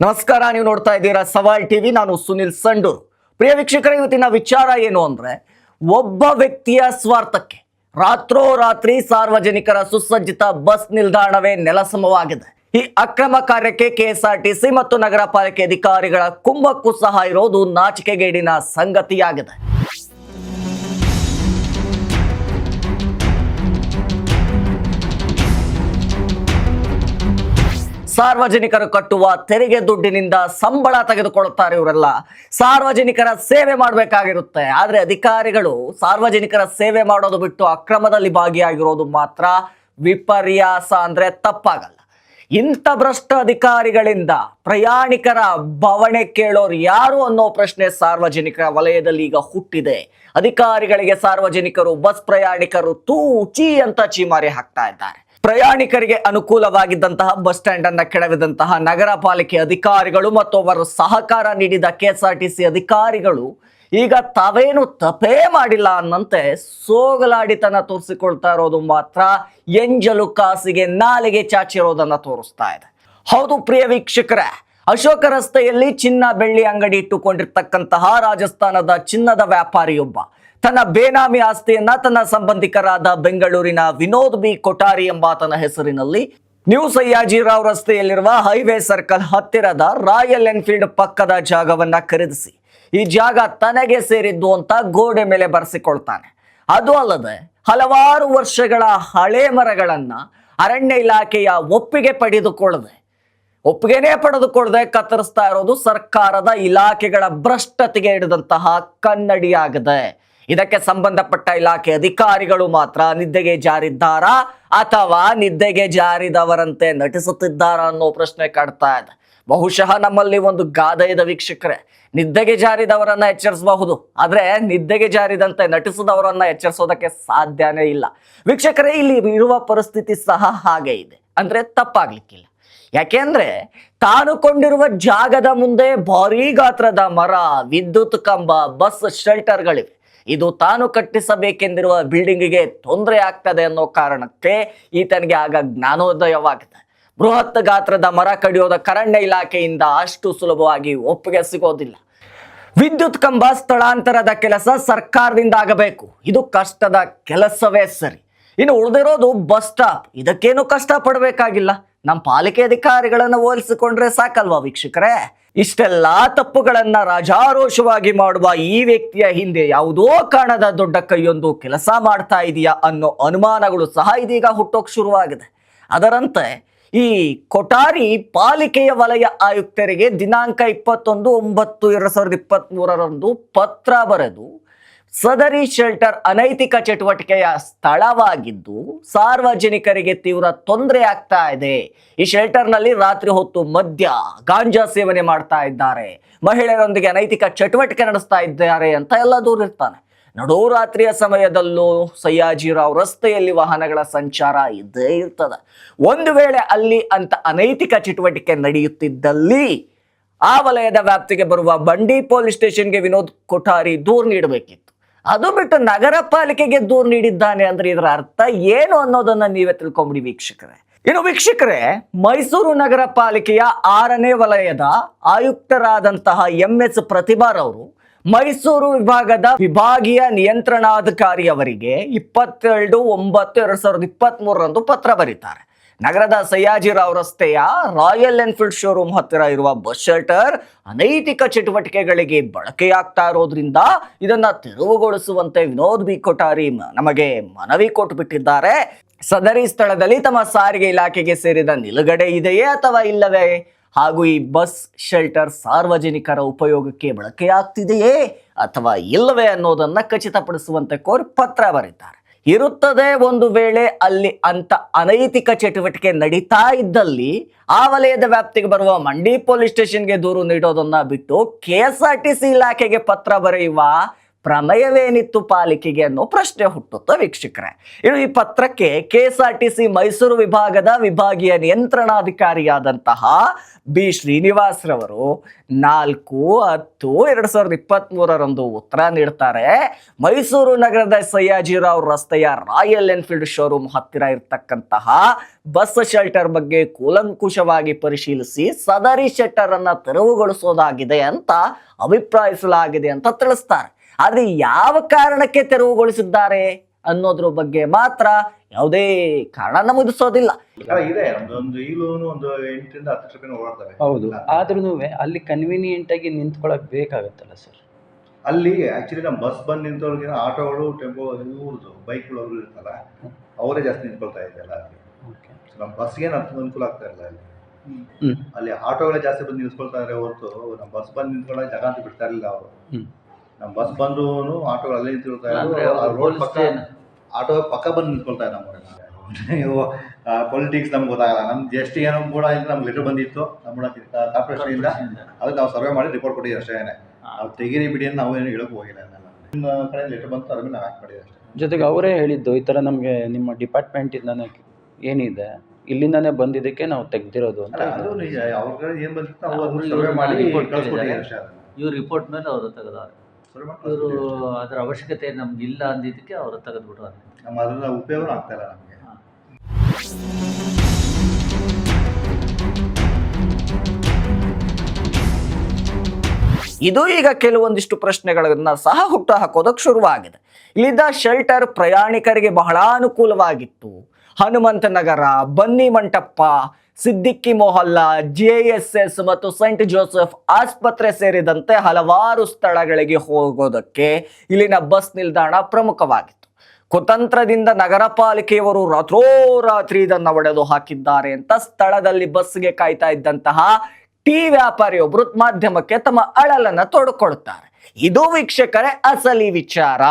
ನಮಸ್ಕಾರ, ನೀವು ನೋಡ್ತಾ ಇದ್ದೀರಾ ಸವಾಲ್ ಟಿವಿ. ನಾನು ಸುನಿಲ್ ಸಂಡೂರ್. ಪ್ರಿಯ ವೀಕ್ಷಕರ, ಇವತ್ತಿನ ವಿಚಾರ ಏನು ಅಂದ್ರೆ, ಒಬ್ಬ ವ್ಯಕ್ತಿಯ ಸ್ವಾರ್ಥಕ್ಕೆ ರಾತ್ರೋರಾತ್ರಿ ಸಾರ್ವಜನಿಕರ ಸುಸಜ್ಜಿತ ಬಸ್ ನಿಲ್ದಾಣವೇ ನೆಲಸಮವಾಗಿದೆ. ಈ ಅಕ್ರಮ ಕಾರ್ಯಕ್ಕೆ ಕೆಎಸ್ಆರ್ಟಿಸಿ ಮತ್ತು ನಗರ ಪಾಲಿಕೆ ಅಧಿಕಾರಿಗಳ ಕುಮ್ಮಕ್ಕು ಸಹ ಇರೋದು ನಾಚಿಕೆಗೇಡಿನ ಸಂಗತಿಯಾಗಿದೆ. ಸಾರ್ವಜನಿಕರು ಕಟ್ಟುವ ತೆರಿಗೆ ದುಡ್ಡಿನಿಂದ ಸಂಬಳ ತೆಗೆದುಕೊಳ್ಳುತ್ತಾರೆ. ಇವರೆಲ್ಲ ಸಾರ್ವಜನಿಕರ ಸೇವೆ ಮಾಡಬೇಕಾಗಿರುತ್ತೆ. ಆದ್ರೆ ಅಧಿಕಾರಿಗಳು ಸಾರ್ವಜನಿಕರ ಸೇವೆ ಮಾಡೋದು ಬಿಟ್ಟು ಅಕ್ರಮದಲ್ಲಿ ಭಾಗಿಯಾಗಿರೋದು ಮಾತ್ರ ವಿಪರ್ಯಾಸ ಅಂದ್ರೆ ತಪ್ಪಾಗಲ್ಲ. ಇಂಥ ಭ್ರಷ್ಟ ಅಧಿಕಾರಿಗಳಿಂದ ಪ್ರಯಾಣಿಕರ ಬವಣೆ ಕೇಳೋರು ಯಾರು ಅನ್ನೋ ಪ್ರಶ್ನೆ ಸಾರ್ವಜನಿಕರ ವಲಯದಲ್ಲಿ ಈಗ ಹುಟ್ಟಿದೆ. ಅಧಿಕಾರಿಗಳಿಗೆ ಸಾರ್ವಜನಿಕರು, ಬಸ್ ಪ್ರಯಾಣಿಕರು ತೂ ಚೀ ಅಂತ ಚೀಮಾರಿ ಹಾಕ್ತಾ ಇದ್ದಾರೆ. ಪ್ರಯಾಣಿಕರಿಗೆ ಅನುಕೂಲವಾಗಿದ್ದಂತಹ ಬಸ್ ಸ್ಟ್ಯಾಂಡ್ ಅನ್ನ ಕೆಡವಿದಂತಹ ನಗರ ಪಾಲಿಕೆ ಅಧಿಕಾರಿಗಳು ಮತ್ತು ಅವರು ಸಹಕಾರ ನೀಡಿದ ಕೆಎಸ್ಆರ್ಟಿಸಿ ಅಧಿಕಾರಿಗಳು ಈಗ ತಾವೇನು ತಪೇ ಮಾಡಿಲ್ಲ ಅನ್ನಂತೆ ಸೋಗಲಾಡಿತನ ತೋರಿಸಿಕೊಳ್ತಾ ಇರೋದು ಮಾತ್ರ ಎಂಜಲು ಕಾಸಿಗೆ ನಾಲಿಗೆ ಚಾಚಿರೋದನ್ನ ತೋರಿಸ್ತಾ ಇದೆ. ಹೌದು ಪ್ರಿಯ ವೀಕ್ಷಕರೇ, ಅಶೋಕ ರಸ್ತೆಯಲ್ಲಿ ಚಿನ್ನ ಬೆಳ್ಳಿ ಅಂಗಡಿ ಇಟ್ಟುಕೊಂಡಿರ್ತಕ್ಕಂತಹ ರಾಜಸ್ಥಾನದ ಚಿನ್ನದ ವ್ಯಾಪಾರಿಯೊಬ್ಬ ತನ್ನ ಬೇನಾಮಿ ಆಸ್ತಿಯನ್ನ ತನ್ನ ಸಂಬಂಧಿಕರಾದ ಬೆಂಗಳೂರಿನ ವಿನೋದ್ ಬಿ ಕೊಠಾರಿ ಎಂಬಾತನ ಹೆಸರಿನಲ್ಲಿ ನ್ಯೂ ಸಯ್ಯಾಜಿರಾವ್ ರಸ್ತೆಯಲ್ಲಿರುವ ಹೈವೇ ಸರ್ಕಲ್ ಹತ್ತಿರದ ರಾಯಲ್ ಎನ್ಫೀಲ್ಡ್ ಪಕ್ಕದ ಜಾಗವನ್ನ ಖರೀದಿಸಿ ಈ ಜಾಗ ತನಗೆ ಸೇರಿದ್ದು ಅಂತ ಗೋಡೆ ಮೇಲೆ ಬರೆಸಿಕೊಳ್ತಾನೆ. ಅದು ಅಲ್ಲದೆ ಹಲವಾರು ವರ್ಷಗಳ ಹಳೆ ಮರಗಳನ್ನ ಅರಣ್ಯ ಇಲಾಖೆಯ ಒಪ್ಪಿಗೆನೇ ಪಡೆದುಕೊಳ್ಳದೆ ಕತ್ತರಿಸ್ತಾ ಇರೋದು ಸರ್ಕಾರದ ಇಲಾಖೆಗಳ ಭ್ರಷ್ಟತೆಗೆ ಹಿಡಿದಂತಹ ಕನ್ನಡಿಯಾಗಿದೆ. ಇದಕ್ಕೆ ಸಂಬಂಧಪಟ್ಟ ಇಲಾಖೆ ಅಧಿಕಾರಿಗಳು ಮಾತ್ರ ನಿದ್ದೆಗೆ ಜಾರಿದ್ದಾರಾ ಅಥವಾ ನಿದ್ದೆಗೆ ಜಾರಿದವರಂತೆ ನಟಿಸುತ್ತಿದ್ದಾರಾ ಅನ್ನೋ ಪ್ರಶ್ನೆ ಕಾಡ್ತಾ ಇದೆ. ಬಹುಶಃ ನಮ್ಮಲ್ಲಿ ಒಂದು ಗಾದೆ ಇದೆ ವೀಕ್ಷಕರೇ, ನಿದ್ದೆಗೆ ಜಾರಿದವರನ್ನ ಎಚ್ಚರಿಸಬಹುದು, ಆದ್ರೆ ನಿದ್ದೆಗೆ ಜಾರಿದಂತೆ ನಟಿಸಿದವರನ್ನ ಎಚ್ಚರಿಸೋದಕ್ಕೆ ಸಾಧ್ಯನೇ ಇಲ್ಲ. ವೀಕ್ಷಕರೇ, ಇಲ್ಲಿ ಇರುವ ಪರಿಸ್ಥಿತಿ ಸಹ ಹಾಗೆ ಇದೆ, ಅಂದ್ರೆ ತಪ್ಪಾಗ್ಲಿಕ್ಕಿಲ್ಲ. ಯಾಕೆಂದ್ರೆ ತಾನು ಕೊಂಡಿರುವ ಜಾಗದ ಮುಂದೆ ಭಾರೀ ಗಾತ್ರದ ಮರ, ವಿದ್ಯುತ್ ಕಂಬ, ಬಸ್ ಶೆಲ್ಟರ್ಗಳಿವೆ. ಇದು ತಾನು ಕಟ್ಟಿಸಬೇಕೆಂದಿರುವ ಬಿಲ್ಡಿಂಗಿಗೆ ತೊಂದರೆ ಆಗ್ತದೆ ಅನ್ನೋ ಕಾರಣಕ್ಕೆ ಈತನಿಗೆ ಆಗ ಜ್ಞಾನೋದಯವಾಗಿದೆ. ಬೃಹತ್ ಗಾತ್ರದ ಮರ ಕಡಿಯೋದ ಅರಣ್ಯ ಇಲಾಖೆಯಿಂದ ಅಷ್ಟು ಸುಲಭವಾಗಿ ಒಪ್ಪಿಗೆ ಸಿಗೋದಿಲ್ಲ. ವಿದ್ಯುತ್ ಕಂಬ ಸ್ಥಳಾಂತರದ ಕೆಲಸ ಸರ್ಕಾರದಿಂದ ಆಗಬೇಕು. ಇದು ಕಷ್ಟದ ಕೆಲಸವೇ ಸರಿ. ಇನ್ನು ಉಳಿದಿರೋದು ಬಸ್ ಸ್ಟಾಪ್. ಇದಕ್ಕೇನು ಕಷ್ಟ ಪಡಬೇಕಾಗಿಲ್ಲ. ನಮ್ಮ ಪಾಲಿಕೆ ಅಧಿಕಾರಿಗಳನ್ನ ಹೋಲಿಸಿಕೊಂಡ್ರೆ ಸಾಕಲ್ವಾ ವೀಕ್ಷಕರೇ? ಇಷ್ಟೆಲ್ಲಾ ತಪ್ಪುಗಳನ್ನ ರಾಜಾರೋಷವಾಗಿ ಮಾಡುವ ಈ ವ್ಯಕ್ತಿಯ ಹಿಂದೆ ಯಾವುದೋ ಕಾರಣದ ದೊಡ್ಡ ಕೈಯೊಂದು ಕೆಲಸ ಮಾಡ್ತಾ ಇದೆಯಾ ಅನ್ನೋ ಅನುಮಾನಗಳು ಸಹ ಇದೀಗ ಹುಟ್ಟೋಕ್ ಶುರುವಾಗಿದೆ. ಅದರಂತೆ ಈ ಕೊಠಾರಿ ಪಾಲಿಕೆಯ ವಲಯ ಆಯುಕ್ತರಿಗೆ ದಿನಾಂಕ 21/9/2023 ಪತ್ರ ಬರೆದು ಸದರಿ ಶೆಲ್ಟರ್ ಅನೈತಿಕ ಚಟುವಟಿಕೆಯ ಸ್ಥಳವಾಗಿದ್ದು ಸಾರ್ವಜನಿಕರಿಗೆ ತೀವ್ರ ತೊಂದರೆ ಆಗ್ತಾ ಇದೆ. ಈ ಶೆಲ್ಟರ್ನಲ್ಲಿ ರಾತ್ರಿ ಹೊತ್ತು ಮದ್ಯ, ಗಾಂಜಾ ಸೇವನೆ ಮಾಡ್ತಾ ಇದ್ದಾರೆ, ಮಹಿಳೆಯರೊಂದಿಗೆ ಅನೈತಿಕ ಚಟುವಟಿಕೆ ನಡೆಸ್ತಾ ಇದ್ದಾರೆ ಅಂತ ಎಲ್ಲ ದೂರಿರ್ತಾನೆ. ನಡುರಾತ್ರಿಯ ಸಮಯದಲ್ಲೂ ಸಯ್ಯಾಜಿರಾವ್ ರಸ್ತೆಯಲ್ಲಿ ವಾಹನಗಳ ಸಂಚಾರ ಇದ್ದೇ ಇರ್ತದೆ. ಒಂದು ವೇಳೆ ಅಲ್ಲಿ ಅಂತ ಅನೈತಿಕ ಚಟುವಟಿಕೆ ನಡೆಯುತ್ತಿದ್ದಲ್ಲಿ ಆ ವಲಯದ ವ್ಯಾಪ್ತಿಗೆ ಬರುವ ಬಂಡಿ ಪೊಲೀಸ್ ಸ್ಟೇಷನ್ಗೆ ವಿನೋದ್ ಕೊಠಾರಿ ದೂರು ನೀಡಬೇಕಿತ್ತು. ಅದು ಬಿಟ್ಟು ನಗರ ಪಾಲಿಕೆಗೆ ದೂರು ನೀಡಿದ್ದಾನೆ ಅಂದ್ರೆ ಇದರ ಅರ್ಥ ಏನು ಅನ್ನೋದನ್ನ ನೀವೇ ತಿಳ್ಕೊಂಬಿಡಿ ವೀಕ್ಷಕರೇ. ಇನ್ನು ವೀಕ್ಷಕರೇ, ಮೈಸೂರು ನಗರ ಪಾಲಿಕೆಯ 6ನೇ ವಲಯದ ಆಯುಕ್ತರಾದಂತಹ MS ಪ್ರತಿಭಾರವರು ಮೈಸೂರು ವಿಭಾಗದ ವಿಭಾಗೀಯ ನಿಯಂತ್ರಣಾಧಿಕಾರಿ ಅವರಿಗೆ 22/9/2023 ಪತ್ರ ಬರೀತಾರೆ. ನಗರದ ಸಯ್ಯಾಜಿರಾವ್ ರಸ್ತೆಯ ರಾಯಲ್ ಎನ್ಫೀಲ್ಡ್ ಶೋರೂಮ್ ಹತ್ತಿರ ಇರುವ ಬಸ್ ಶೆಲ್ಟರ್ ಅನೈತಿಕ ಚಟುವಟಿಕೆಗಳಿಗೆ ಬಳಕೆಯಾಗ್ತಾ ಇರೋದ್ರಿಂದ ಇದನ್ನ ತೆರವುಗೊಳಿಸುವಂತೆ ವಿನೋದ್ ಬಿ ಕೊಠಾರಿ ನಮಗೆ ಮನವಿ ಕೊಟ್ಟು ಬಿಟ್ಟಿದ್ದಾರೆ. ಸದರಿ ಸ್ಥಳದಲ್ಲಿ ತಮ್ಮ ಸಾರಿಗೆ ಇಲಾಖೆಗೆ ಸೇರಿದ ನಿಲುಗಡೆ ಇದೆಯೇ ಅಥವಾ ಇಲ್ಲವೇ, ಹಾಗೂ ಈ ಬಸ್ ಶೆಲ್ಟರ್ ಸಾರ್ವಜನಿಕರ ಉಪಯೋಗಕ್ಕೆ ಬಳಕೆಯಾಗ್ತಿದೆಯೇ ಅಥವಾ ಇಲ್ಲವೇ ಅನ್ನೋದನ್ನ ಖಚಿತಪಡಿಸುವಂತೆ ಕೋರಿ ಪತ್ರ ಬರೀತಾರೆ. ಇರುತ್ತದೆ, ಒಂದು ವೇಳೆ ಅಲ್ಲಿ ಅಂತ ಅನೈತಿಕ ಚಟುವಟಿಕೆ ನಡೀತಾ ಇದ್ದಲ್ಲಿ ಆ ವಲಯದ ವ್ಯಾಪ್ತಿಗೆ ಬರುವ ಮಂಡಿ ಪೊಲೀಸ್ ಸ್ಟೇಷನ್ಗೆ ದೂರು ನೀಡೋದನ್ನ ಬಿಟ್ಟು ಕೆಎಸ್ಆರ್ಟಿಸಿ ಇಲಾಖೆಗೆ ಪತ್ರ ಬರೆಯುವ ಪ್ರಮೇಯವೇನಿತ್ತು ಪಾಲಿಕೆಗೆ ಅನ್ನೋ ಪ್ರಶ್ನೆ ಹುಟ್ಟುತ್ತೆ ವೀಕ್ಷಕರೇ. ಇನ್ನು ಈ ಪತ್ರಕ್ಕೆ KSRTC ಮೈಸೂರು ವಿಭಾಗದ ವಿಭಾಗೀಯ ನಿಯಂತ್ರಣಾಧಿಕಾರಿಯಾದಂತಹ ಬಿ ಶ್ರೀನಿವಾಸ್ ರವರು 4/10/2023 ಉತ್ತರ ನೀಡ್ತಾರೆ. ಮೈಸೂರು ನಗರದ ಸಯ್ಯಾಜಿರಾವ್ ರಸ್ತೆಯ ರಾಯಲ್ ಎನ್ಫೀಲ್ಡ್ ಶೋರೂಮ್ ಹತ್ತಿರ ಇರತಕ್ಕಂತಹ ಬಸ್ ಶೆಲ್ಟರ್ ಬಗ್ಗೆ ಕೂಲಂಕುಷವಾಗಿ ಪರಿಶೀಲಿಸಿ ಸದರಿ ಶೆಲ್ಟರ್ ಅನ್ನ ತೆರವುಗೊಳಿಸೋದಾಗಿದೆ ಅಂತ ಅಭಿಪ್ರಾಯಿಸಲಾಗಿದೆ ಅಂತ ತಿಳಿಸ್ತಾರೆ. ಆದ್ರೆ ಯಾವ ಕಾರಣಕ್ಕೆ ತೆರವುಗೊಳಿಸಿದ್ದಾರೆ ಅನ್ನೋದ್ರ ಬಗ್ಗೆ ಮಾತ್ರ ಯಾವುದೇ ಕಾರಣ ನಮೂದಿಸೋದಿಲ್ಲ. ಇದೆ ಒಂದು ಈಗಲೂ ಒಂದು 8 ರಿಂದ 10 ರೂಪಾಯಿ ಓಡಾಡ್ತವೆ. ಹೌದು, ಆದ್ರೂ ಅಲ್ಲಿ ಕನ್ವೀನಿಯೆಂಟ್ ಆಗಿ ನಿಂತ್ಕೊಳ್ಳೋಕೆ ಬೇಕಾಗತ್ತಲ್ಲ ಸರ್. ಅಲ್ಲಿ ಆಕ್ಚುಲಿ ನಮ್ಮ ಬಸ್ ಬಂದು ನಿಂತವ್ರಿಗೆ ಆಟೋಗಳು, ಟೆಂಪೋ, ಇವ್ರದ್ದು ಬೈಕ್ಗಳು ಇರ್ತಲ್ಲ, ಅವರೇ ಜಾಸ್ತಿ ನಿಂತ್ಕೊಳ್ತಾ ಇದೆಯಲ್ಲ ಅಲ್ಲಿ. ನಮ್ಮ ಬಸ್ಗೆ ಅನುಕೂಲ ಆಗ್ತಾ ಇಲ್ಲ ಅಲ್ಲಿ. ಅಲ್ಲಿ ಆಟೋಗಳೇ ಜಾಸ್ತಿ ಬಂದು ನಿಲ್ಸ್ಕೊಳ್ತಾ ಇದ್ದಾರೆ ಹೊರತು ನಮ್ಮ ಬಸ್ ಬಂದು ನಿಂತ್ಕೊಳ್ಳೋಕೆ ಜಾಗ ಅಂತ ಬಿಡ್ತಾ ಇರಲಿಲ್ಲ ಅವರು. ನಮ್ಮ ಬಸ್ ಬಂದ್ರು ಆಟೋಗಳು ಅಲ್ಲೇ ನಿಂತ್ಕೊಳ್ತಾ ಇದ್ರು. ರೋಡ್ ಪಕ್ಕ ಆಟೋ ಪಕ್ಕ ಬಂದು ನಿಂತ್ಕೊಳ್ತಾ ಇದ್ದಾರೆ. ನಮ್ಮ ಪೊಲಿಟಿಕ್ಸ್ ನಮ್ಗೆ ಗೊತ್ತಾಗಲ್ಲ. ನಮ್ಗೆ ಎಷ್ಟು ಏನೋ ಕೂಡ ನಮ್ಗೆ ಲೆಟರ್ ಬಂದಿತ್ತು ನಮ್ಮ ಕಾರ್ಪೊರೇಷನ್ ಇಂದ, ಅದಕ್ಕೆ ನಾವು ಸರ್ವೆ ಮಾಡಿ ರಿಪೋರ್ಟ್ ಕೊಟ್ಟಿದ್ದೀವಿ ಅಷ್ಟೇ. ನಾವು ತೆಗೀರಿ ಬಿಡಿ ಅಂತ ನಾವು ಏನು ಹೇಳಕ್ ಹೋಗಿಲ್ಲ. ನಿಮ್ಮ ಕಡೆ ಲೆಟರ್ ಬಂತು, ಅದ್ರ ಮೇಲೆ ನಾವು ಆ್ಯಕ್ಟ್ ಮಾಡಿದ್ದೀವಿ ಅಷ್ಟೇ. ಜೊತೆಗೆ ಅವರೇ ಹೇಳಿದ್ದು ಈ ಥರ ನಮಗೆ ನಿಮ್ಮ ಡಿಪಾರ್ಟ್ಮೆಂಟಿಂದನೇ ಏನಿದೆ ಇಲ್ಲಿಂದಾನೇ ಬಂದಿದ್ದಕ್ಕೆ ನಾವು ತೆಗ್ದಿರೋದು ಅಂತ. ಅದು ನಿಜ. ಅವ್ರ ಕಡೆ ಏನು ಬಂದಿತ್ತು ನಾವು ಅದನ್ನ ಸರ್ವೆ ಮಾಡಿ ಕಳ್ಸ್ಕೊಟ್ಟಿದ್ದೀವಿ ಅಷ್ಟೇ. ಇವ್ರ ರಿಪೋರ್ಟ್ ಮೇಲೆ ಅವರು ತೆಗೆದವ್ರೆ. ಇವರು ಅದರ ಅವಶ್ಯಕತೆ ನಮ್ಗೆ ಇಲ್ಲ ಅಂದಿದ್ದಕ್ಕೆ ಅವರು ತೆಗೆದ್ಬಿಟ್ರು. ನಮ್ಮ ಅದನ್ನ ಉಪಯೋಗ ಆಗ್ತಾ ಇಲ್ಲ ನಮಗೆ. ಇದು ಈಗ ಕೆಲವೊಂದಿಷ್ಟು ಪ್ರಶ್ನೆಗಳನ್ನ ಸಹ ಹುಟ್ಟು ಹಾಕೋದಕ್ಕೆ ಶುರುವಾಗಿದೆ. ಇಲ್ಲಿದ್ದ ಶೆಲ್ಟರ್ ಪ್ರಯಾಣಿಕರಿಗೆ ಬಹಳ ಅನುಕೂಲವಾಗಿತ್ತು. ಹನುಮಂತ ನಗರ, ಬನ್ನಿ ಮಂಟಪ, ಸಿದ್ದಿಕ್ಕಿ ಮೊಹಲ್ಲಾ, JSS ಮತ್ತು ಸೈಂಟ್ ಜೋಸೆಫ್ ಆಸ್ಪತ್ರೆ ಸೇರಿದಂತೆ ಹಲವಾರು ಸ್ಥಳಗಳಿಗೆ ಹೋಗೋದಕ್ಕೆ ಇಲ್ಲಿನ ಬಸ್ ನಿಲ್ದಾಣ ಪ್ರಮುಖವಾಗಿತ್ತು. ಕುತಂತ್ರದಿಂದ ನಗರ ಪಾಲಿಕೆಯವರು ರಾತ್ರೋರಾತ್ರಿ ಇದನ್ನ ಒಡೆದು ಹಾಕಿದ್ದಾರೆ ಅಂತ ಸ್ಥಳದಲ್ಲಿ ಬಸ್ಗೆ ಕಾಯ್ತಾ ಇದ್ದಂತಹ ಟೀ ವ್ಯಾಪಾರಿಯೊಬ್ರು ಮಾಧ್ಯಮಕ್ಕೆ ತಮ್ಮ ಅಳಲನ್ನ ತೋಡಿಕೊಳ್ತಾರೆ. ಇದು ವೀಕ್ಷಕರೇ ಅಸಲಿ ವಿಚಾರ.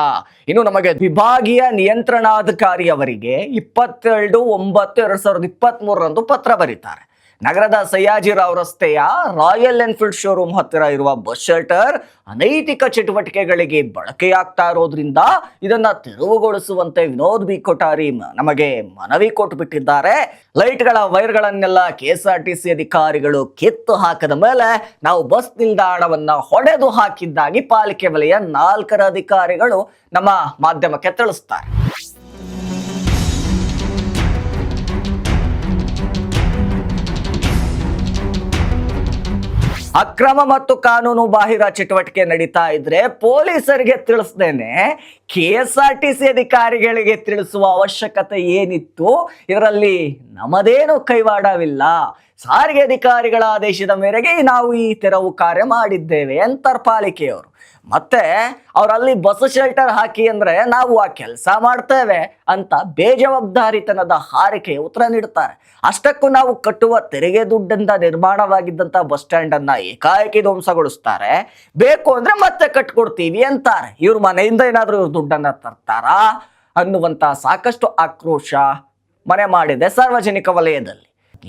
ಇನ್ನು ನಮಗೆ ವಿಭಾಗೀಯ ನಿಯಂತ್ರಣಾಧಿಕಾರಿಯವರಿಗೆ 22/9/2023 ಪತ್ರ ಬರೀತಾರೆ. ನಗರದ ಸಯ್ಯಾಜಿರಾವ್ ರಸ್ತೆಯ ರಾಯಲ್ ಎನ್ಫೀಲ್ಡ್ ಶೋರೂಮ್ ಹತ್ತಿರ ಇರುವ ಬಸ್ ಶೆಲ್ಟರ್ ಅನೈತಿಕ ಚಟುವಟಿಕೆಗಳಿಗೆ ಬಳಕೆಯಾಗ್ತಾ ಇರೋದ್ರಿಂದ ಇದನ್ನ ತೆರವುಗೊಳಿಸುವಂತೆ ವಿನೋದ್ ಬಿ ಕೊಠಾರಿ ನಮಗೆ ಮನವಿ ಕೊಟ್ಟುಬಿಟ್ಟಿದ್ದಾರೆ. ಲೈಟ್ಗಳ ವೈರ್ಗಳನ್ನೆಲ್ಲ KSRTC ಅಧಿಕಾರಿಗಳು ಕಿತ್ತು ಹಾಕದ ಮೇಲೆ ನಾವು ಬಸ್ ನಿಲ್ದಾಣವನ್ನ ಹೊಡೆದು ಹಾಕಿದ್ದಾಗಿ ಪಾಲಿಕೆ ವಲಯ 4ರ ಅಧಿಕಾರಿಗಳು ನಮ್ಮ ಮಾಧ್ಯಮಕ್ಕೆ ತಿಳಿಸ್ತಾರೆ. ಅಕ್ರಮ ಮತ್ತು ಕಾನೂನು ಬಾಹಿರ ಚಟುವಟಿಕೆ ನಡೀತಾ ಇದ್ರೆ ಪೊಲೀಸರಿಗೆ ತಿಳಿಸ್ದೇನೆ KSRTC ಅಧಿಕಾರಿಗಳಿಗೆ ತಿಳಿಸುವ ಅವಶ್ಯಕತೆ ಏನಿತ್ತು? ಇದರಲ್ಲಿ ನಮ್ಮದೇನು ಕೈವಾಡವಿಲ್ಲ. ಸಾರಿಗೆ ಅಧಿಕಾರಿಗಳ ಆದೇಶದ ಮೇರೆಗೆ ನಾವು ಈ ತೆರವು ಕಾರ್ಯ ಮಾಡಿದ್ದೇವೆ ಅಂತಾರೆ ಪಾಲಿಕೆಯವರು. ಮತ್ತೆ ಅವರಲ್ಲಿ ಬಸ್ ಶೆಲ್ಟರ್ ಹಾಕಿ ಅಂದ್ರೆ ನಾವು ಆ ಕೆಲಸ ಮಾಡ್ತೇವೆ ಅಂತ ಬೇಜವಾಬ್ದಾರಿತನದ ಹಾರಿಕೆ ಉತ್ತರ ನೀಡುತ್ತಾರೆ. ಅಷ್ಟಕ್ಕೂ ನಾವು ಕಟ್ಟುವ ತೆರಿಗೆ ದುಡ್ಡಿಂದ ನಿರ್ಮಾಣವಾಗಿದ್ದಂತ ಬಸ್ ಸ್ಟ್ಯಾಂಡ್ ಅನ್ನ ಏಕಾಏಕಿ ಧ್ವಂಸಗೊಳಿಸ್ತಾರೆ. ಬೇಕು ಅಂದ್ರೆ ಮತ್ತೆ ಕಟ್ಕೊಡ್ತೀವಿ ಅಂತಾರೆ. ಇವ್ರ ಮನೆಯಿಂದ ಏನಾದ್ರೂ ಇವ್ರ ದುಡ್ಡನ್ನ ತರ್ತಾರಾ ಅನ್ನುವಂತ ಸಾಕಷ್ಟು ಆಕ್ರೋಶ ಮನೆ ಮಾಡಿದೆ ಸಾರ್ವಜನಿಕ ವಲಯದಲ್ಲಿ.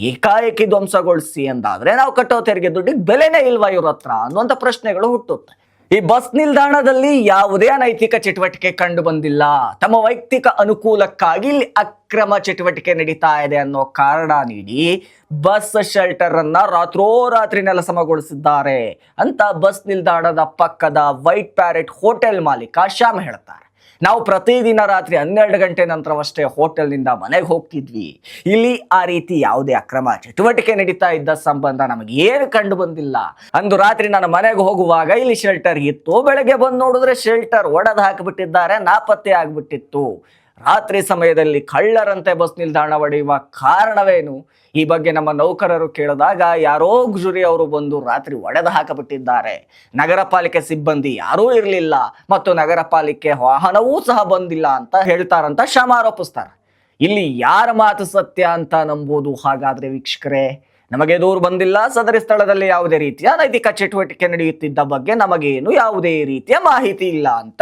ಏಕಾಏಕಿ ಧ್ವಂಸಗೊಳಿಸಿ ಅಂದಾದ್ರೆ ನಾವು ಕಟ್ಟೋ ತೆರಿಗೆ ದುಡ್ಡಿಗೆ ಬೆಲೆನೇ ಇಲ್ವಾ ಇವ್ರ ಹತ್ರ ಅನ್ನುವಂಥ ಪ್ರಶ್ನೆಗಳು ಹುಟ್ಟುತ್ತೆ. ಈ ಬಸ್ ನಿಲ್ದಾಣದಲ್ಲಿ ಯಾವುದೇ ಅನೈತಿಕ ಚಟುವಟಿಕೆ ಕಂಡು ಬಂದಿಲ್ಲ. ತಮ್ಮ ವೈಯಕ್ತಿಕ ಅನುಕೂಲಕ್ಕಾಗಿ ಇಲ್ಲಿ ಅಕ್ರಮ ಚಟುವಟಿಕೆ ನಡೀತಾ ಇದೆ ಅನ್ನೋ ಕಾರಣ ನೀಡಿ ಬಸ್ ಶೆಲ್ಟರ್ ಅನ್ನ ರಾತ್ರೋರಾತ್ರಿ ನೆಲಸಮಗೊಳಿಸಿದ್ದಾರೆ ಅಂತ ಬಸ್ ನಿಲ್ದಾಣದ ಪಕ್ಕದ ವೈಟ್ ಪ್ಯಾರೆಟ್ ಹೋಟೆಲ್ ಮಾಲೀಕ ಶ್ಯಾಮ್ ಹೇಳ್ತಾರೆ. ನಾವು ಪ್ರತಿದಿನ ರಾತ್ರಿ 12 ಗಂಟೆ ನಂತರವಷ್ಟೇ ಹೋಟೆಲ್ನಿಂದ ಮನೆಗೆ ಹೋಗ್ತಿದ್ವಿ. ಇಲ್ಲಿ ಆ ರೀತಿ ಯಾವುದೇ ಅಕ್ರಮ ಚಟುವಟಿಕೆ ನಡೀತಾ ಇದ್ದ ಸಂಬಂಧ ನಮಗೆ ಏನು ಕಂಡು ಬಂದಿಲ್ಲ. ಅಂದು ರಾತ್ರಿ ನಾನು ಮನೆಗೆ ಹೋಗುವಾಗ ಇಲ್ಲಿ ಶೆಲ್ಟರ್ ಇತ್ತು. ಬೆಳಗ್ಗೆ ಬಂದು ನೋಡಿದ್ರೆ ಶೆಲ್ಟರ್ ಒಡೆದು ಹಾಕಿಬಿಟ್ಟಿದ್ದಾರೆ, ನಾಪತ್ತೆ ಆಗ್ಬಿಟ್ಟಿತ್ತು. ರಾತ್ರಿ ಸಮಯದಲ್ಲಿ ಕಳ್ಳರಂತೆ ಬಸ್ ನಿಲ್ದಾಣ ಒಡೆಯುವ ಕಾರಣವೇನು? ಈ ಬಗ್ಗೆ ನಮ್ಮ ನೌಕರರು ಕೇಳಿದಾಗ ಯಾರೋ ಗುಜುರಿ ಅವರು ಬಂದು ರಾತ್ರಿ ಒಡೆದು ಹಾಕಬಿಟ್ಟಿದ್ದಾರೆ, ನಗರ ಪಾಲಿಕೆ ಸಿಬ್ಬಂದಿ ಯಾರೂ ಇರಲಿಲ್ಲ ಮತ್ತು ನಗರ ಪಾಲಿಕೆ ವಾಹನವೂ ಸಹ ಬಂದಿಲ್ಲ ಅಂತ ಹೇಳ್ತಾರಂತ ಶ್ಯಾಮ್ ಆರೋಪಿಸ್ತಾರೆ. ಇಲ್ಲಿ ಯಾರ ಮಾತು ಸತ್ಯ ಅಂತ ನಂಬೋದು? ಹಾಗಾದ್ರೆ ವೀಕ್ಷಕರೇ, ನಮಗೆ ದೂರು ಬಂದಿಲ್ಲ, ಸದರಿ ಸ್ಥಳದಲ್ಲಿ ಯಾವುದೇ ರೀತಿಯ ಅನೈತಿಕ ಚಟುವಟಿಕೆ ನಡೆಯುತ್ತಿದ್ದ ಬಗ್ಗೆ ನಮಗೇನು ಯಾವುದೇ ರೀತಿಯ ಮಾಹಿತಿ ಇಲ್ಲ ಅಂತ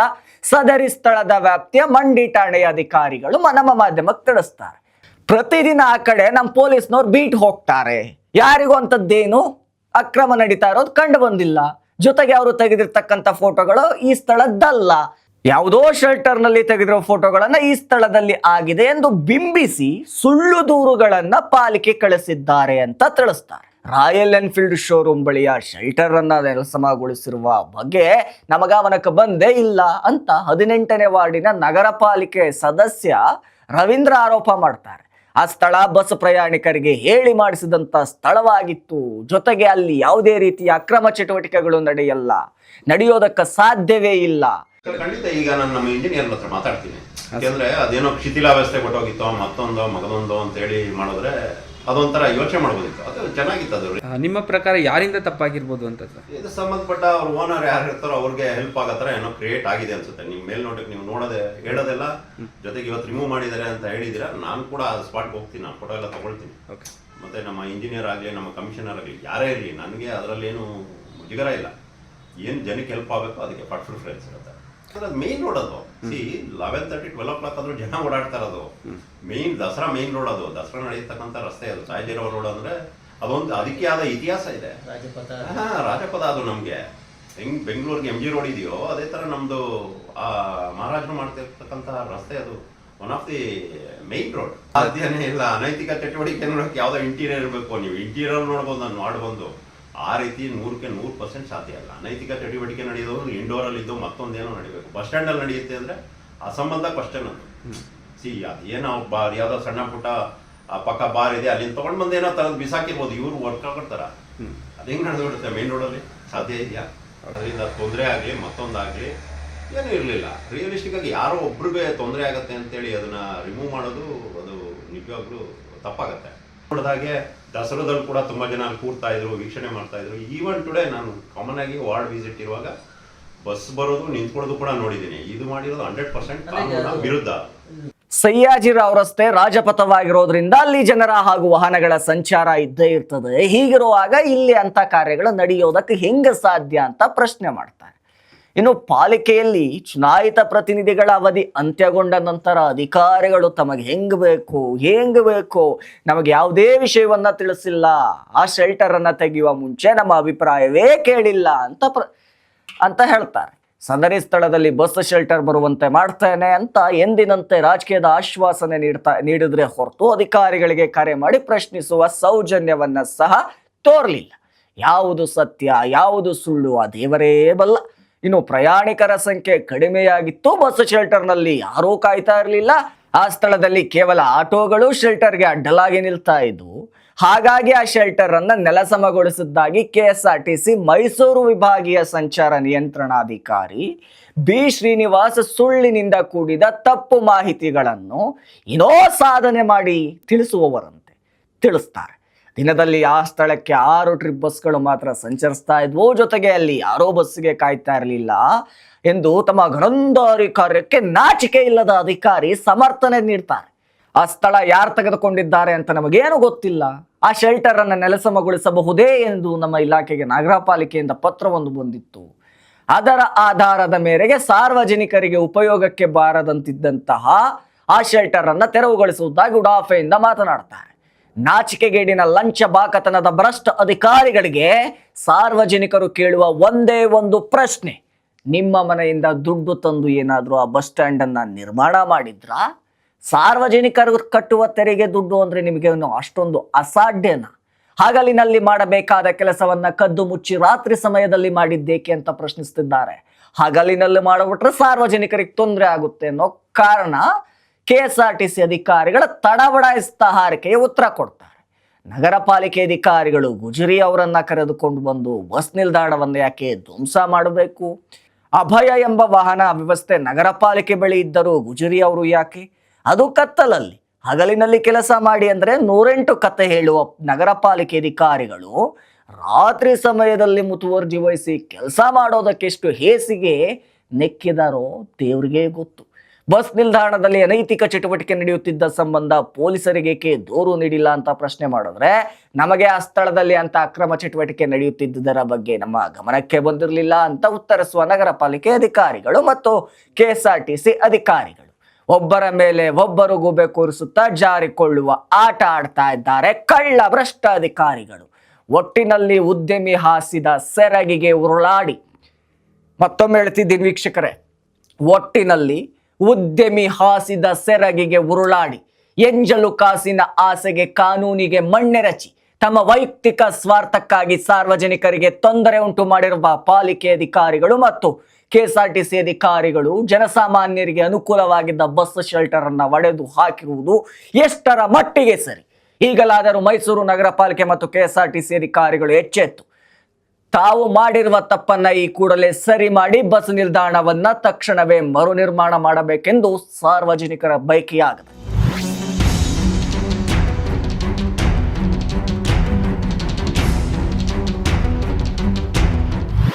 ಸದರಿ ಸ್ಥಳದ ವ್ಯಾಪ್ತಿಯ ಮಂಡಿ ಠಾಣೆಯ ಅಧಿಕಾರಿಗಳು ನಮ್ಮ ಮಾಧ್ಯಮಕ್ಕೆ ತಿಳಿಸ್ತಾರೆ. ಪ್ರತಿದಿನ ಆ ಕಡೆ ನಮ್ಮ ಪೊಲೀಸ್ನವ್ರು ಬೀಟ್ ಹೋಗ್ತಾರೆ. ಯಾರಿಗೂ ಅಂತದ್ದೇನು ಅಕ್ರಮ ನಡೀತಾ ಇರೋದು ಕಂಡು ಬಂದಿಲ್ಲ. ಜೊತೆಗೆ ಅವರು ತೆಗೆದಿರ್ತಕ್ಕಂಥ ಫೋಟೋಗಳು ಈ ಸ್ಥಳದ್ದಲ್ಲ, ಯಾವುದೋ ಶೆಲ್ಟರ್ ನಲ್ಲಿ ತೆಗೆದಿರೋ ಫೋಟೋಗಳನ್ನ ಈ ಸ್ಥಳದಲ್ಲಿ ಆಗಿದೆ ಎಂದು ಬಿಂಬಿಸಿ ಸುಳ್ಳು ದೂರುಗಳನ್ನ ಪಾಲಿಕೆ ಕಳಿಸಿದ್ದಾರೆ ಅಂತ ತಿಳಿಸ್ತಾರೆ. ರಾಯಲ್ ಎನ್ಫೀಲ್ಡ್ ಶೋರೂಮ್ ಬಳಿಯ ಶೆಲ್ಟರ್ ಅನ್ನ ನೆಲಸಮಗೊಳಿಸಿರುವ ಬಗ್ಗೆ ನಮಗಮನಕ್ಕೆ ಬಂದೇ ಇಲ್ಲ ಅಂತ 18ನೇ ವಾರ್ಡಿನ ನಗರ ಪಾಲಿಕೆ ಸದಸ್ಯ ರವೀಂದ್ರ ಆರೋಪ ಮಾಡ್ತಾರೆ. ಆ ಸ್ಥಳ ಬಸ್ ಪ್ರಯಾಣಿಕರಿಗೆ ಹೇಳಿ ಮಾಡಿಸಿದಂತ ಸ್ಥಳವಾಗಿತ್ತು. ಜೊತೆಗೆ ಅಲ್ಲಿ ಯಾವುದೇ ರೀತಿಯ ಅಕ್ರಮ ಚಟುವಟಿಕೆಗಳು ನಡೆಯೋದಕ್ಕೆ ಸಾಧ್ಯವೇ ಇಲ್ಲ. ಖಂಡಿತ ಈಗ ನಾನು ನಮ್ಮ ಇಂಜಿನಿಯರ್ ಹತ್ರ ಮಾತಾಡ್ತೀನಿ. ಯಾಕಂದ್ರೆ ಅದೇನೋ ಶಿಥಿಲಾವಸ್ಥೆ ಕೊಟ್ಟೋಗಿತ್ತು, ಮತ್ತೊಂದು ಮಗದೊಂದು ಅಂತ ಹೇಳಿ ಮಾಡಿದ್ರೆ ಅದೊಂಥರ ಯೋಚನೆ ಮಾಡ್ಬೋದಿತ್ತು. ಅದು ಚೆನ್ನಾಗಿತ್ತು. ಅದು ನಿಮ್ಮ ಪ್ರಕಾರ ಯಾರಿಂದ ತಪ್ಪಾಗಿರ್ಬೋದು ಅಂತ ಸರ್? ಇದು ಸಂಬಂಧಪಟ್ಟ ಅವ್ರ ಓನರ್ ಯಾರು ಇರ್ತಾರೋ ಅವ್ರಿಗೆ ಹೆಲ್ಪ್ ಆಗೋ ಥರ ಏನೋ ಕ್ರಿಯೇಟ್ ಆಗಿದೆ ಅನ್ಸುತ್ತೆ. ನಿಮ್ಮ ಮೇಲ್ನೋಟಕ್ಕೆ ನೀವು ಹೇಳೋದೆಲ್ಲ ಜೊತೆಗೆ ಇವತ್ತು ರಿಮೂವ್ ಮಾಡಿದ್ದಾರೆ ಅಂತ ಹೇಳಿದಿರ. ನಾನು ಕೂಡ ಸ್ಪಾಟ್ಗೆ ಹೋಗ್ತೀನಿ, ನಾನು ಫೋಟೋ ಎಲ್ಲ ತಗೊಳ್ತೀನಿ. ಮತ್ತೆ ನಮ್ಮ ಇಂಜಿನಿಯರ್ ಆಗಲಿ, ನಮ್ಮ ಕಮಿಷನರ್ ಆಗಲಿ, ಯಾರೇ ಇರಲಿ, ನನಗೆ ಅದರಲ್ಲೇನು ಮುಜುಗರ ಇಲ್ಲ. ಏನು ಜನಕ್ಕೆ ಹೆಲ್ಪ್ ಆಗಬೇಕು ಅದಕ್ಕೆ ಫಸ್ಟ್ ಪ್ರಿಫರೆನ್ಸ್ ಇರುತ್ತೆ. ಅದು ಮೇನ್ ರೋಡ್ ಅದು. 11:30 12 o'clock ಆದ್ರೂ ಜನ ಓಡಾಡ್ತಾ ಇರೋದು. ಮೇನ್ ದಸರಾ ಮೇನ್ ರೋಡ್ ಅದು. ದಸರಾ ನಡೆಯತಕ್ಕಂಥ ರಸ್ತೆ ಅದು. ಸಾಯಿಜಿರಾವ್ ರೋಡ್ ಅಂದ್ರೆ ಅದೊಂದು ಅದಕ್ಕೆ ಆದ ಇತಿಹಾಸ ಇದೆ. ರಾಜಪದ ಅದು. ನಮ್ಗೆ ಹೆಂಗ್ ಬೆಂಗಳೂರಿಗೆ MG ರೋಡ್ ಇದೆಯೋ ಅದೇ ತರ ನಮ್ದು ಆ ಮಹಾರಾಜರು ಮಾಡ್ತಿರ್ತಕ್ಕಂಥ ರಸ್ತೆ ಅದು. One of the main road. ಸಾಧ್ಯನೇ ಇಲ್ಲ. ಅನೈತಿಕ ಚಟುವಟಿಕೆ ನೋಡೋಕೆ ಯಾವ್ದೋ ಇಂಟೀರಿಯರ್ ಇರಬೇಕು. ನೀವು ಇಂಟೀರಿಯರ್ ನೋಡ್ಬೋದು, ನಾನು ಮಾಡ್ಬಂದು ಆ ರೀತಿ 100% ಸಾಧ್ಯ ಇಲ್ಲ. ಅನೈತಿಕ ಚಟುವಟಿಕೆ ನಡೆಯೋದು ಇಂಡೋರ್ ಅಲ್ಲಿ ಇದ್ದು ಮತ್ತೊಂದೇನೋ ನಡಿಬೇಕು. ಬಸ್ ಸ್ಟ್ಯಾಂಡ್ ಅಲ್ಲಿ ನಡೆಯುತ್ತೆ ಅಂದ್ರೆ ಅಸಂಬಂಧ ಕ್ವಶನ್ ಅದು. ಅದೇನೋ ಯಾವ್ದೋ ಸಣ್ಣ ಪುಟ್ಟ ಪಕ್ಕ ಬಾರ್ ಇದೆ, ಅಲ್ಲಿಂದ ತಗೊಂಡ್ ಬಂದು ಏನೋ ತರದ್ ಬಿಸಾಕಿರ್ಬೋದು. ಇವ್ರು ವರ್ಕ್ ಆಗ್ತಾರ. ಅದ್ ಹೆಂಗ್ ನಡೆದ್ಬಿಡುತ್ತೆ ಮೇನ್ ರೋಡ್ ಅಲ್ಲಿ? ಸಾಧ್ಯ ಇದೆಯಾ? ಅದರಿಂದ ತೊಂದರೆ ಆಗ್ಲಿ ಮತ್ತೊಂದಾಗ್ಲಿ ಏನೂ ಇರ್ಲಿಲ್ಲ. ರಿಯಲಿಸ್ಟಿಕ್ ಆಗಿ ಯಾರೋ ಒಬ್ರಿಗೆ ತೊಂದರೆ ಆಗತ್ತೆ ಅಂತೇಳಿ ಅದನ್ನ ರಿಮೂವ್ ಮಾಡೋದು ಅದು ನಿಜವಾಗ್ಲೂ ತಪ್ಪಾಗತ್ತೆ. ನೋಡಿದಾಗೆ ದಸರಾದಲ್ಲಿ ಕೂಡ ತುಂಬಾ ಜನ ಅಲ್ಲಿ ಕೂರ್ತಾ ಇದ್ರು, ವೀಕ್ಷಣೆ ಮಾಡ್ತಾ ಇದ್ರು. ಈವನ್ ಟುಡೇ ನಾನು ಕಾಮನ್ ಆಗಿ ವಾರ್ಡ್ ವಿಸಿಟ್ ಇರುವಾಗ ಬಸ್ ಬರೋದು ನಿಂತ್ಕೊಳ್ಳೋದು ಕೂಡ ನೋಡಿದ್ದೀನಿ. ಇದು ಮಾಡಿರೋದು 100% ಕಾನೂನಿನ ವಿರುದ್ಧ. ಸಯ್ಯಾಜಿರಾವ್ ರಸ್ತೆ ರಾಜಪಥವಾಗಿರೋದ್ರಿಂದ ಅಲ್ಲಿ ಜನರ ಹಾಗೂ ವಾಹನಗಳ ಸಂಚಾರ ಇದ್ದೇ ಇರ್ತದೆ. ಹೀಗಿರುವಾಗ ಇಲ್ಲಿ ಅಂತ ಕಾರ್ಯಗಳು ನಡೆಯೋದಕ್ಕೆ ಹೆಂಗೆ ಸಾಧ್ಯ ಅಂತ ಪ್ರಶ್ನೆ ಮಾಡ್ತಾರೆ. ಇನ್ನು ಪಾಲಿಕೆಯಲ್ಲಿ ಚುನಾಯಿತ ಪ್ರತಿನಿಧಿಗಳ ಅವಧಿ ಅಂತ್ಯಗೊಂಡ ನಂತರ ಅಧಿಕಾರಿಗಳು ತಮಗೆ ಹೆಂಗ್ ಬೇಕು ನಮಗೆ ಯಾವುದೇ ವಿಷಯವನ್ನ ತಿಳಿಸಿಲ್ಲ, ಆ ಶೆಲ್ಟರ್ ಅನ್ನ ತೆಗೆಯುವ ಮುಂಚೆ ನಮ್ಮ ಅಭಿಪ್ರಾಯವೇ ಕೇಳಿಲ್ಲ ಅಂತ ಹೇಳ್ತಾರೆ. ಸದರಿ ಸ್ಥಳದಲ್ಲಿ ಬಸ್ ಶೆಲ್ಟರ್ ಬರುವಂತೆ ಮಾಡ್ತೇನೆ ಅಂತ ಎಂದಿನಂತೆ ರಾಜಕೀಯದ ಆಶ್ವಾಸನೆ ನೀಡಿದ್ರೆ ಹೊರತು ಅಧಿಕಾರಿಗಳಿಗೆ ಕರೆ ಮಾಡಿ ಪ್ರಶ್ನಿಸುವ ಸೌಜನ್ಯವನ್ನ ಸಹ ತೋರ್ಲಿಲ್ಲ. ಯಾವುದು ಸತ್ಯ ಯಾವುದು ಸುಳ್ಳು ಆ ದೇವರೇ ಬಲ್ಲ. ಇನ್ನು ಪ್ರಯಾಣಿಕರ ಸಂಖ್ಯೆ ಕಡಿಮೆಯಾಗಿತ್ತು. ಬಸ್ ಶೆಲ್ಟರ್ನಲ್ಲಿ ಯಾರೂ ಕಾಯ್ತಾ ಇರಲಿಲ್ಲ. ಆ ಸ್ಥಳದಲ್ಲಿ ಕೇವಲ ಆಟೋಗಳು ಶೆಲ್ಟರ್ಗೆ ಅಡ್ಡಲಾಗಿ ನಿಲ್ತಾ ಇದ್ವು. ಹಾಗಾಗಿ ಆ ಶೆಲ್ಟರ್ ಅನ್ನ ನೆಲಸಮಗೊಳಿಸಿದ್ದಾಗಿ KSRTC ಮೈಸೂರು ವಿಭಾಗೀಯ ಸಂಚಾರ ನಿಯಂತ್ರಣಾಧಿಕಾರಿ ಬಿ ಶ್ರೀನಿವಾಸ್ ಸುಳ್ಳಿನಿಂದ ಕೂಡಿದ ತಪ್ಪು ಮಾಹಿತಿಗಳನ್ನು ಏನೋ ಸಾಧನೆ ಮಾಡಿ ತಿಳಿಸುವವರಂತೆ ತಿಳಿಸ್ತಾರೆ. ದಿನದಲ್ಲಿ ಆ ಸ್ಥಳಕ್ಕೆ 6 ಟ್ರಿಪ್ ಬಸ್ಗಳು ಮಾತ್ರ ಸಂಚರಿಸ್ತಾ ಇದ್ವು. ಜೊತೆಗೆ ಅಲ್ಲಿ ಯಾರೋ ಬಸ್ಸಿಗೆ ಕಾಯ್ತಾ ಇರಲಿಲ್ಲ ಎಂದು ತಮ್ಮ ಗಣಂದಾರಿ ಕಾರ್ಯಕ್ಕೆ ನಾಚಿಕೆ ಇಲ್ಲದ ಅಧಿಕಾರಿ ಸಮರ್ಥನೆ ನೀಡ್ತಾರೆ. ಆ ಸ್ಥಳ ಯಾರು ತೆಗೆದುಕೊಂಡಿದ್ದಾರೆ ಅಂತ ನಮಗೇನು ಗೊತ್ತಿಲ್ಲ. ಆ ಶೆಲ್ಟರ್ ಅನ್ನು ನೆಲಸಮಗೊಳಿಸಬಹುದೇ ಎಂದು ನಮ್ಮ ಇಲಾಖೆಗೆ ನಗರ ಪಾಲಿಕೆಯಿಂದ ಪತ್ರವೊಂದು ಬಂದಿತ್ತು. ಅದರ ಆಧಾರದ ಮೇರೆಗೆ ಸಾರ್ವಜನಿಕರಿಗೆ ಉಪಯೋಗಕ್ಕೆ ಬಾರದಂತಿದ್ದಂತಹ ಆ ಶೆಲ್ಟರ್ ಅನ್ನು ತೆರವುಗೊಳಿಸುವುದಾಗಿ ಉಡಾಫೆಯಿಂದ ಮಾತನಾಡ್ತಾರೆ. ನಾಚಿಕೆಗೇಡಿನ ಲಂಚ ಬಾಕತನದ ಭ್ರಷ್ಟ ಅಧಿಕಾರಿಗಳಿಗೆ ಸಾರ್ವಜನಿಕರು ಕೇಳುವ ಒಂದೇ ಒಂದು ಪ್ರಶ್ನೆ: ನಿಮ್ಮ ಮನೆಯಿಂದ ದುಡ್ಡು ತಂದು ಏನಾದರೂ ಆ ಬಸ್ ಸ್ಟ್ಯಾಂಡ್ ಅನ್ನ ನಿರ್ಮಾಣ ಮಾಡಿದ್ರಾ? ಸಾರ್ವಜನಿಕರು ಕಟ್ಟುವ ತೆರಿಗೆ ದುಡ್ಡು ಅಂದ್ರೆ ನಿಮಗೆ ಅಷ್ಟೊಂದು ಅಸಾಧ್ಯನ? ಹಗಲಿನಲ್ಲಿ ಮಾಡಬೇಕಾದ ಕೆಲಸವನ್ನ ಕದ್ದು ಮುಚ್ಚಿ ರಾತ್ರಿ ಸಮಯದಲ್ಲಿ ಮಾಡಿದ್ದೇಕೆ ಅಂತ ಪ್ರಶ್ನಿಸುತ್ತಿದ್ದಾರೆ. ಹಗಲಿನಲ್ಲಿ ಮಾಡಿಬಿಟ್ರೆ ಸಾರ್ವಜನಿಕರಿಗೆ ತೊಂದರೆ ಆಗುತ್ತೆ ಅನ್ನೋ ಕಾರಣ KSRTC ಅಧಿಕಾರಿಗಳ ತಡಬಡಾಯಿಸಿದ ಹಾರಿಕೆಗೆ ಉತ್ತರ ಕೊಡ್ತಾರೆ. ನಗರ ಪಾಲಿಕೆ ಅಧಿಕಾರಿಗಳು ಗುಜರಿ ಅವರನ್ನ ಕರೆದುಕೊಂಡು ಬಂದು ಬಸ್ ನಿಲ್ದಾಣವನ್ನು ಯಾಕೆ ಧ್ವಂಸ ಮಾಡಬೇಕು? ಅಭಯ ಎಂಬ ವಾಹನ ವ್ಯವಸ್ಥೆ ನಗರ ಪಾಲಿಕೆ ಬಳಿ ಇದ್ದರೂ ಗುಜರಿ ಅವರು ಯಾಕೆ? ಅದು ಕತ್ತಲಲ್ಲಿ ಹಗಲಿನಲ್ಲಿ ಕೆಲಸ ಮಾಡಿ ಅಂದ್ರೆ 108 ಕತೆ ಹೇಳುವ ನಗರ ಪಾಲಿಕೆ ಅಧಿಕಾರಿಗಳು ರಾತ್ರಿ ಸಮಯದಲ್ಲಿ ಮುತುವರ್ಜಿ ವಹಿಸಿ ಕೆಲಸ ಮಾಡೋದಕ್ಕೆ ಎಷ್ಟು ಹೇಸಿಗೆ ನೆಕ್ಕಿದಾರೋ ದೇವ್ರಿಗೆ ಗೊತ್ತು. ಬಸ್ ನಿಲ್ದಾಣದಲ್ಲಿ ಅನೈತಿಕ ಚಟುವಟಿಕೆ ನಡೆಯುತ್ತಿದ್ದ ಸಂಬಂಧ ಪೊಲೀಸರಿಗೆ ದೂರು ನೀಡಿಲ್ಲ ಅಂತ ಪ್ರಶ್ನೆ ಮಾಡಿದ್ರೆ, ನಮಗೆ ಆ ಸ್ಥಳದಲ್ಲಿ ಅಂತ ಅಕ್ರಮ ಚಟುವಟಿಕೆ ನಡೆಯುತ್ತಿದ್ದುದರ ಬಗ್ಗೆ ನಮ್ಮ ಗಮನಕ್ಕೆ ಬಂದಿರಲಿಲ್ಲ ಅಂತ ಉತ್ತರಿಸುವ ನಗರ ಪಾಲಿಕೆ ಅಧಿಕಾರಿಗಳು ಮತ್ತು KSRTC ಅಧಿಕಾರಿಗಳು ಒಬ್ಬರ ಮೇಲೆ ಒಬ್ಬರು ಗೂಬೆ ಕೂರಿಸುತ್ತಾ ಜಾರಿಕೊಳ್ಳುವ ಆಟ ಆಡ್ತಾ ಇದ್ದಾರೆ ಕಳ್ಳ ಭ್ರಷ್ಟ ಅಧಿಕಾರಿಗಳು. ಒಟ್ಟಿನಲ್ಲಿ ಉದ್ಯಮಿ ಹಾಸಿದ ಸೆರಗಿಗೆ ಉರುಳಾಡಿ, ಮತ್ತೊಮ್ಮೆ ಹೇಳ್ತಿದ್ದೀನಿ ವೀಕ್ಷಕರೇ, ಒಟ್ಟಿನಲ್ಲಿ ಉದ್ಯಮಿ ಹಾಸಿದ ಸೆರಗಿಗೆ ಉರುಳಾಡಿ ಎಂಜಲು ಕಾಸಿನ ಆಸೆಗೆ ಕಾನೂನಿಗೆ ಮಣ್ಣೆರಚಿ ತಮ್ಮ ವೈಯಕ್ತಿಕ ಸ್ವಾರ್ಥಕ್ಕಾಗಿ ಸಾರ್ವಜನಿಕರಿಗೆ ತೊಂದರೆ ಉಂಟು ಮಾಡಿರುವ ಪಾಲಿಕೆ ಅಧಿಕಾರಿಗಳು ಮತ್ತು ಕೆಎಸ್ಆರ್ಟಿಸಿ ಅಧಿಕಾರಿಗಳು ಜನಸಾಮಾನ್ಯರಿಗೆ ಅನುಕೂಲವಾಗಿದ್ದ ಬಸ್ ಶೆಲ್ಟರ್ ಅನ್ನ ಒಡೆದು ಹಾಕಿರುವುದು ಎಷ್ಟರ ಮಟ್ಟಿಗೆ ಸರಿ? ಈಗಲಾದರೂ ಮೈಸೂರು ನಗರ ಪಾಲಿಕೆ ಮತ್ತು ಕೆಎಸ್ಆರ್ಟಿಸಿ ಅಧಿಕಾರಿಗಳು ಎಚ್ಚೆತ್ತು ತಾವು ಮಾಡಿರುವ ತಪ್ಪನ್ನ ಈ ಕೂಡಲೇ ಸರಿ ಮಾಡಿ ಬಸ್ ನಿಲ್ದಾಣವನ್ನ ತಕ್ಷಣವೇ ಮರು ನಿರ್ಮಾಣ ಮಾಡಬೇಕೆಂದು ಸಾರ್ವಜನಿಕರ ಬಯಕೆಯಾಗಿದೆ.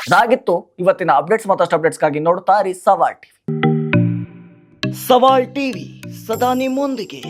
ಇದಾಗಿತ್ತು ಇವತ್ತಿನ ಅಪ್ಡೇಟ್ಸ್. ಮತ್ತಷ್ಟು ಅಪ್ಡೇಟ್ಸ್ಗಾಗಿ ನೋಡ್ತಾ ಇರಿ ಸವಾಲ್ ಟಿವಿ. ಸವಾಲ್ ಟಿವಿ ಸದಾ ನಿಮ್ಮೊಂದಿಗೆ.